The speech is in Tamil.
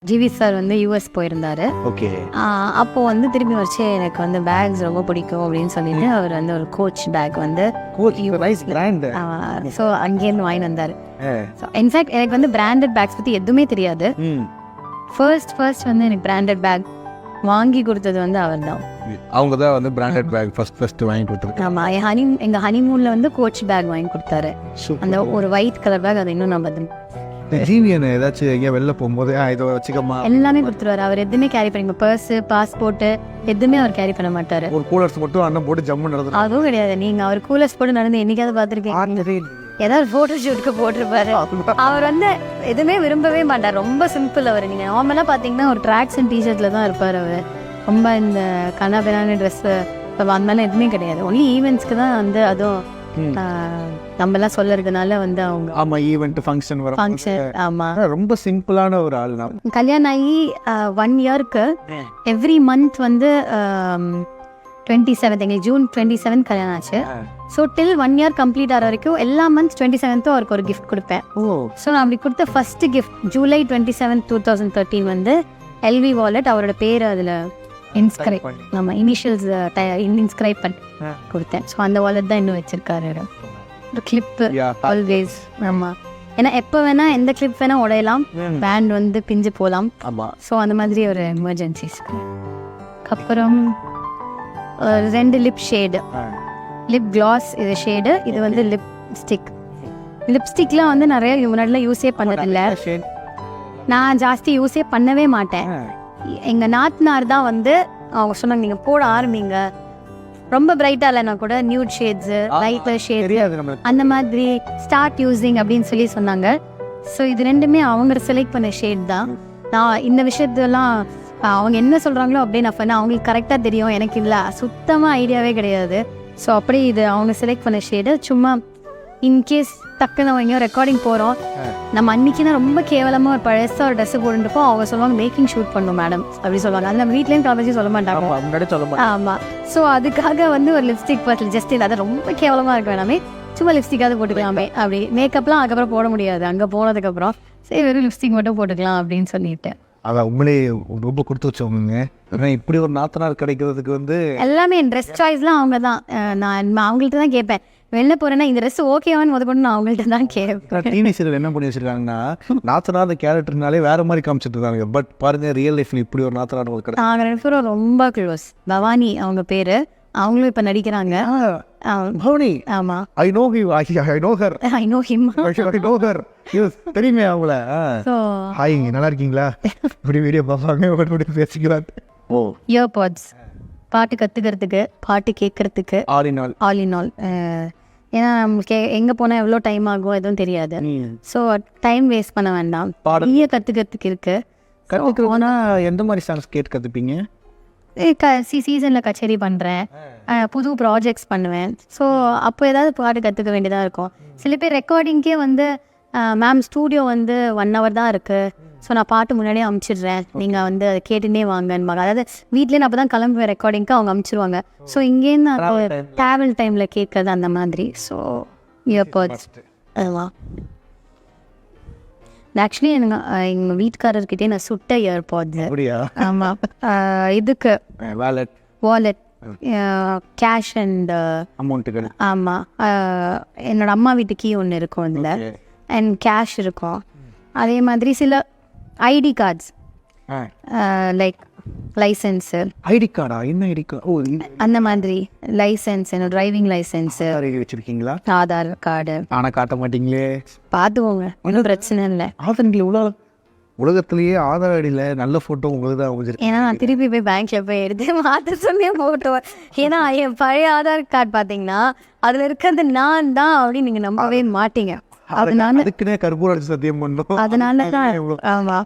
ஜிவி சார் வந்து யூஎஸ் போயிருந்தாரு. ஓகே. அப்போ வந்து திரும்பி வச்சு எனக்கு வந்து பேக்ஸ் ரொம்ப பிடிக்கும் அப்படின்னு சொல்லிட்டு அவர் வந்து ஒரு கோச் பேக் வந்து ஸோ அங்கேருந்து வாங்கி வந்தாரு. இன்ஃபேக்ட் எனக்கு வந்து பிராண்டட் பேக்ஸ் பற்றி எதுவுமே தெரியாது. ஃபர்ஸ்ட் வந்து எனக்கு பிராண்டட் பேக் வாங்கி கொடுத்தது வந்து அவர் தான். அவங்க தான் வந்து பிராண்டட் பேக் ஃபர்ஸ்ட் வாங்கி கொடுத்தாரு. ஆமாம், எங்கள் ஹனிமூனில் வந்து கோச் பேக் வாங்கி கொடுத்தாரு. அந்த ஒரு ஒயிட் கலர் பேக், அது இன்னும் நம்ம ஜீவியன் ஏதாச்சும் எங்கேயா வெளில போகும்போது இதை வச்சுக்கமா எல்லாமே கொடுத்துருவாரு. அவர் எதுவுமே கேரி பண்ணி பர்ஸு பாஸ்போர்ட்டு எதுவுமே அவர் கேரி பண்ண மாட்டாரு. ஒரு கூலர்ஸ் மட்டும் அண்ணன் போட்டு ஜம்மு நடந்து அதுவும் கிடையாது. நீங்க அவர் கூலர்ஸ் போட்டு நடந்து என்னைக்காவது பார்த்துருக்கீங்க? ஏதாவது போட்டோ ஷூட்டுக்கு போட்டிருப்பாரு. அவர் வந்து எதுவுமே விரும்பவே மாட்டார். ரொம்ப சிம்பிள் அவர். நீங்க நார்மலா பாத்தீங்கன்னா ஒரு ட்ராக்ஸ் அண்ட் டிஷர்ட்ல தான் இருப்பார் அவர். ரொம்ப இந்த கண்ணாபிரான ட்ரெஸ் இப்போ அந்த மாதிரிலாம் எதுவுமே கிடையாது. ஒன்லி ஈவெண்ட்ஸ்க்கு தான் வந்து அதுவும் நம்ம எல்லாம் சொல்லறதுனால வந்து அவங்க ஆமா ஈவென்ட் ஃபங்க்ஷன் வர ஃபங்க்ஷன். ஆமா, ரொம்ப சிம்பிளான ஒரு ஆள் தான். கல்யாணம் ஆகி 1 இயர்க்கு எவ்ரி மந்த் வந்து 27 எங்களுக்கு ஜூன் 27 கல்யாணம் ஆச்சு. ஸோ டில் 1 இயர் கம்ப்ளீட் ஆகிற வரைக்கும் எல்லா மந்த் 27 அவருக்கு ஒரு கிஃப்ட் கொடுப்பேன். ஸோ நான் அப்படி கொடுத்த ஃபர்ஸ்ட் கிஃப்ட் ஜூலை 27, 2013 வந்து எல்வி வாலெட். அவரோட பேர் அதில் இன்ஸ்கிரைப் நம்ம இனிஷியல்ஸ் இன்ஸ்கிரைப் பண்ணி கொடுத்தேன். ஸோ அந்த வாலெட் தான் இன்னும் வச்சிருக்காரு. ஒரு கிளிப்பு ஆல்வேஸ். ஆமாம், ஏன்னா எப்போ வேணா எந்த கிளிப் வேணா உடையலாம், பேண்ட் வந்து பிஞ்சு போகலாம். ஸோ அந்த மாதிரி ஒரு எமர்ஜென்சிஸ்க்கு. அப்புறம் 2 லிப் ஷேடு, லிப் கிளாஸ் இது ஷேடு, இது வந்து லிப்ஸ்டிக். லிப்ஸ்டிக்லாம் வந்து நிறைய முன்னாடிலாம் யூஸே பண்ணதில்லை. நான் ஜாஸ்தி யூஸே பண்ணவே மாட்டேன். எங்கள் நாத்தனார் தான் வந்து அவங்க சொன்னாங்க, நீங்கள் போட ஆரம்பிங்க, ரொம்ப பிரைட்டாக இல்லைன்னா கூட நியூட் ஷேட்ஸு லைட்டர் ஷேட்ஸ் அந்த மாதிரி ஸ்டார்ட் யூஸிங் அப்படின்னு சொல்லி சொன்னாங்க. ஸோ இது ரெண்டுமே அவங்க செலக்ட் பண்ண ஷேட் தான். நான் இந்த விஷயத்தெல்லாம் அவங்க என்ன சொல்கிறாங்களோ அப்படியே நான் பண்ண அவங்களுக்கு கரெக்டாக தெரியும். எனக்கு இல்லை சுத்தமாக ஐடியாவே கிடையாது. ஸோ அப்படி இது அவங்க செலக்ட் பண்ண ஷேடு. சும்மா இன்கேஸ் டக்குன்னு நம்ம எங்கேயோ ரெக்கார்டிங் போகிறோம், நம்ம அன்றைக்கினா ரொம்ப கேவலமாக ஒரு பழசாக ஒரு ட்ரெஸ்ஸு போட்டுருப்போம். அவங்க சொல்லுவாங்க மேக்கிங் ஷூட் பண்ணும் மேடம் அப்படி சொல்லுவாங்க. அது நம்ம வீட்லேயும் காலேஜும் சொல்ல மாட்டாங்க. ஆமாம், ஸோ அதுக்காக வந்து ஒரு லிப்ஸ்டிக் பார்த்து ஜஸ்ட் இல்லை, அது ரொம்ப கேவலமாக இருக்க வேணாமே, சும்மா லிப்ஸ்டிக்காவது போட்டுக்கலாமே. அப்படி மேக்கப்லாம் அதுக்கப்புறம் போட முடியாது. அங்கே போனதுக்கப்புறம் சரி வெறும் லிப்ஸ்டிக் மட்டும் போட்டுக்கலாம் அப்படின்னு சொல்லிட்டேன். அதான் உண்மையிலே ரொம்ப கொடுத்து வச்சவங்க. இப்படி ஒரு நாத்தனார் கிடைக்கிறதுக்கு வந்து எல்லாமே ட்ரெஸ் சாய்ஸ்லாம் அவங்க தான். நான் அவங்கள்ட்ட தான் கேட்பேன். வெளில போறேன்னா இந்த ட்ரெஸ் ஓகேவான்னு முதற்கொண்டு நான் அவங்கள்ட்ட தான் கேட்பேன். டீனேஜர் என்ன பண்ணி வச்சிருக்காங்கன்னா நாத்தனார் அந்த கேரக்டர்னாலே வேற மாதிரி காமிச்சிட்டு இருக்காங்க. பட் பாருங்க ரியல் லைஃப்ல இப்படி ஒரு நாத்தனார் ஒரு கிடையாது. நாங்கள் 2 பேரும் ரொம்ப க்ளோஸ். பவானி அவங்க பேரு. அவங்களும் இப்போ நடிக்கிறாங்க. பவானி. ஆமா, I know him. I know her. I know him. I know her. தெரியுமே அவங்கள. ஹாய், நல்லா இருக்கீங்களா? இப்படி வீடியோ பார்ப்பாங்க, இப்படி பேசிக்கலாம். இயர்பாட்ஸ் பாட்டு கற்றுக்கிறதுக்கு, பாட்டு கேட்கறதுக்கு, ஆல் இன் ஆல். ஏன்னா நம்மளுக்கு எங்கே போனால் எவ்வளோ டைம் ஆகும் எதுவும் தெரியாது. ஸோ டைம் வேஸ்ட் பண்ண வேண்டாம். நிறைய கற்றுக்கிறதுக்கு இருக்குது. போனால் எந்த மாதிரி சாங்ஸ் கேட்டு கற்றுப்பீங்க? சீசனில் கச்சேரி பண்ணுறேன், புது ப்ராஜெக்ட்ஸ் பண்ணுவேன். ஸோ அப்போ ஏதாவது பாட்டு கற்றுக்க வேண்டியதாக இருக்கும். சில பேர் ரெக்கார்டிங்கே வந்து மேம் ஸ்டூடியோ வந்து 1 hour தான் இருக்குது, ஸோ நான் பாட்டு முன்னாடியே அமுச்சிடுறேன், நீங்கள் வந்து அதை கேட்டுனே வாங்கன்னு. அதாவது வீட்லேயே நான் அப்போ தான் கிளம்புவேன் ரெக்கார்டிங்க்கு, அவங்க அமுச்சிடுவாங்க. ஸோ இங்கேருந்து ட்ராவல் டைமில் கேட்குறது அந்த மாதிரி. ஸோ இயர்பாட்ஸ் அதுதான். ஆக்சுவலி எங்கள் வீட்டுக்காரர்கிட்டே நான் சுட்ட இயர்பாட்ஸ். ஆமாம், இதுக்கு வாலெட், கேஷ் அண்ட் அமௌண்ட்டுகள். ஆமாம், என்னோட அம்மா வீட்டு கீ ஒன்று இருக்கும் அதில், அண்ட் கேஷ் இருக்கும். அதே மாதிரி சில ID cards, like licence. ID கார்டா? என்ன ஐடி கார்டு? ஓ, அந்த மாதிரி லைசன்ஸ், என்னோட டிரைவிங் லைசன்ஸு வச்சுருக்கீங்களா? ஆதார் கார்டு. ஆனால் காட்ட மாட்டீங்களே. பார்த்துக்கோங்க, ஒன்றும் பிரச்சனை இல்லை. ஆதார் உலகத்திலேயே ஆதார் ஐடியில் நல்ல ஃபோட்டோ உங்களுக்கு தான் அமைஞ்சிருக்கு. ஏன்னா நான் திருப்பி போய் பேங்க்கில் போய் எடுத்து மாற்ற சொன்னே ஃபோட்டோ. ஏன்னா என் பழைய ஆதார் கார்டு பார்த்தீங்கன்னா அதில் இருக்கிறது நான் தான் அப்படின்னு நீங்கள் நம்பவே மாட்டீங்க. அதனால அதுக்குன்னே கற்பூர சத்தியம் பண்ணோம். அதனால தான். ஆமாம்.